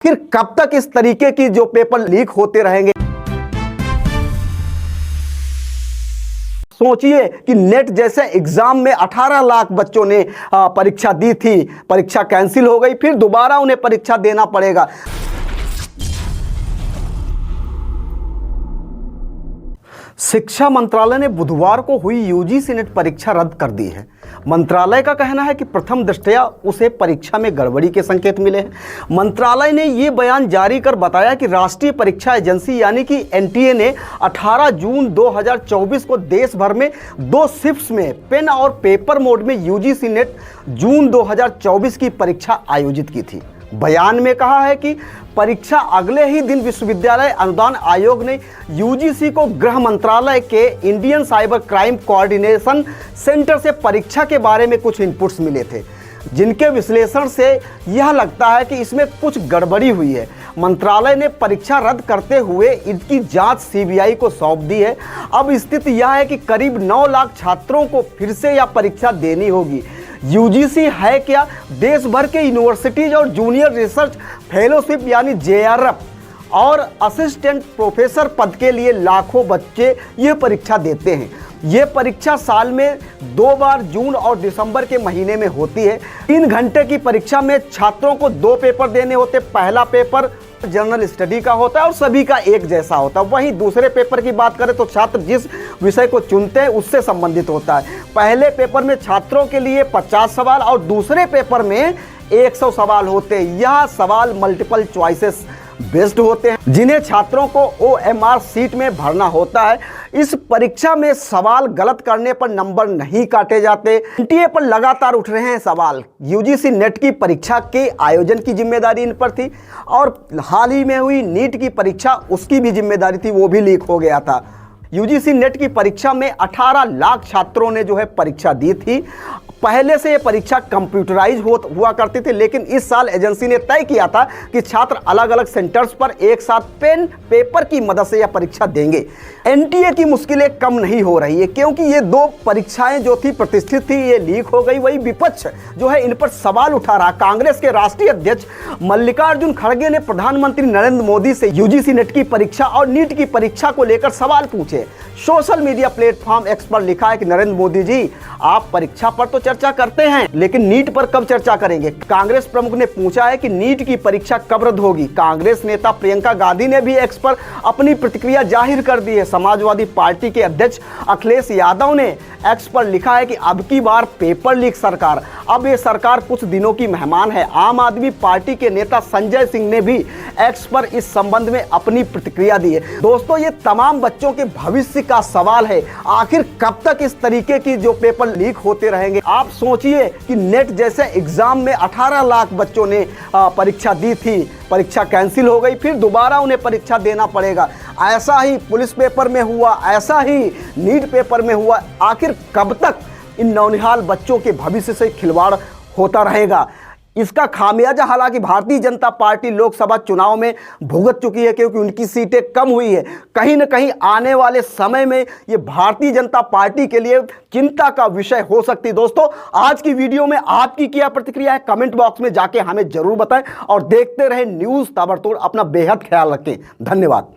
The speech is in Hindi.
फिर कब तक इस तरीके की जो पेपर लीक होते रहेंगे? सोचिए कि नेट जैसे एग्जाम में 18 लाख बच्चों ने परीक्षा दी थी, परीक्षा कैंसिल हो गई, फिर दोबारा उन्हें परीक्षा देना पड़ेगा। शिक्षा मंत्रालय ने बुधवार को हुई यूजीसी नेट परीक्षा रद्द कर दी है। मंत्रालय का कहना है कि प्रथम दृष्टया उसे परीक्षा में गड़बड़ी के संकेत मिले हैं। मंत्रालय ने ये बयान जारी कर बताया कि राष्ट्रीय परीक्षा एजेंसी यानी कि एनटीए ने 18 जून 2024 को देश भर में 2 शिफ्ट्स में पेन और पेपर मोड में यूजीसी नेट जून 2024 की परीक्षा आयोजित की थी। बयान में कहा है कि परीक्षा अगले ही दिन विश्वविद्यालय अनुदान आयोग ने यूजीसी को गृह मंत्रालय के Indian cyber crime coordination centre से परीक्षा के बारे में कुछ इनपुट्स मिले थे, जिनके विश्लेषण से यह लगता है कि इसमें कुछ गड़बड़ी हुई है। मंत्रालय ने परीक्षा रद्द करते हुए इसकी जांच सीबीआई को सौंप दी है। अब स्थिति यह है कि करीब 9 लाख छात्रों को फिर से यह परीक्षा देनी होगी। यूजीसी है क्या? देश भर के यूनिवर्सिटीज और जूनियर रिसर्च फेलोशिप यानी जेआरएफ और असिस्टेंट प्रोफेसर पद के लिए लाखों बच्चे यह परीक्षा देते हैं। ये परीक्षा साल में 2 बार जून और दिसंबर के महीने में होती है। 3 घंटे की परीक्षा में छात्रों को 2 पेपर देने होते। पहला पेपर जनरल स्टडी का होता है और सभी का एक जैसा होता है। वहीं दूसरे पेपर की बात करें तो छात्र जिस विषय को चुनते हैं उससे संबंधित होता है। पहले पेपर में छात्रों के लिए 50 सवाल और दूसरे पेपर में 100 सवाल होते हैं। यह सवाल मल्टीपल चॉइसेस बेस्ड होते हैं, जिन्हें छात्रों को ओएमआर सीट में भरना होता है। इस परीक्षा में सवाल गलत करने पर नंबर नहीं काटे जाते। एनटीए पर लगातार उठ रहे हैं सवाल। यूजीसी नेट की परीक्षा के आयोजन की जिम्मेदारी इन पर थी और हाल ही में हुई नीट की परीक्षा उसकी भी जिम्मेदारी थी, वो भी लीक हो गया था। यूजीसी नेट की परीक्षा में 18 लाख छात्रों ने जो है परीक्षा दी थी। पहले से ये परीक्षा कंप्यूटराइज हुआ करती थी, लेकिन इस साल एजेंसी ने तय किया था कि छात्र अलग अलग सेंटर्स पर एक साथ पेन पेपर की मदद से यह परीक्षा देंगे। एनटीए की मुश्किलें कम नहीं हो रही है, क्योंकि ये 2 परीक्षाएं जो थी प्रतिष्ठित थी, ये लीक हो गई। वही विपक्ष जो है इन पर सवाल उठा रहा। कांग्रेस के राष्ट्रीय अध्यक्ष मल्लिकार्जुन खड़गे ने प्रधानमंत्री नरेंद्र मोदी से यूजीसी नेट की परीक्षा और नीट की परीक्षा को लेकर सवाल पूछे। सोशल मीडिया प्लेटफॉर्म एक्स पर लिखा है कि नरेंद्र मोदी जी, आप परीक्षा पर तो चर्चा करते हैं, लेकिन नीट पर कब चर्चा करेंगे? कांग्रेस प्रमुख ने पूछा है कि नीट की परीक्षा कब रद्द होगी। कांग्रेस नेता प्रियंका गांधी ने भी एक्स पर अपनी प्रतिक्रिया जाहिर कर दी है। समाजवादी पार्टी के अध्यक्ष अखिलेश यादव ने एक्स पर लिखा है कि अब की बार पेपर लीक सरकार। अब ये सरकार कुछ दिनों की मेहमान है। आम आदमी पार्टी के नेता संजय सिंह ने भी एक्स पर इस संबंध में अपनी प्रतिक्रिया दी है। दोस्तों, ये तमाम बच्चों के भविष्य का सवाल है। आखिर कब तक इस तरीके की जो पेपर लीक होते रहेंगे? आप सोचिए कि नेट जैसे एग्जाम में 18 लाख बच्चों ने परीक्षा दी थी, परीक्षा कैंसिल हो गई, फिर दोबारा उन्हें परीक्षा देना पड़ेगा। ऐसा ही पुलिस पेपर में हुआ, ऐसा ही नीट पेपर में हुआ। आखिर कब तक इन नौनिहाल बच्चों के भविष्य से खिलवाड़ होता रहेगा? इसका खामियाजा हालांकि भारतीय जनता पार्टी लोकसभा चुनाव में भुगत चुकी है, क्योंकि उनकी सीटें कम हुई है। कहीं न कहीं आने वाले समय में ये भारतीय जनता पार्टी के लिए चिंता का विषय हो सकती है। दोस्तों, आज की वीडियो में आपकी क्या प्रतिक्रिया है? कमेंट बॉक्स में जाके हमें जरूर बताएं और देखते रहे न्यूज़ ताबड़तोड़। अपना बेहद ख्याल रखें। धन्यवाद।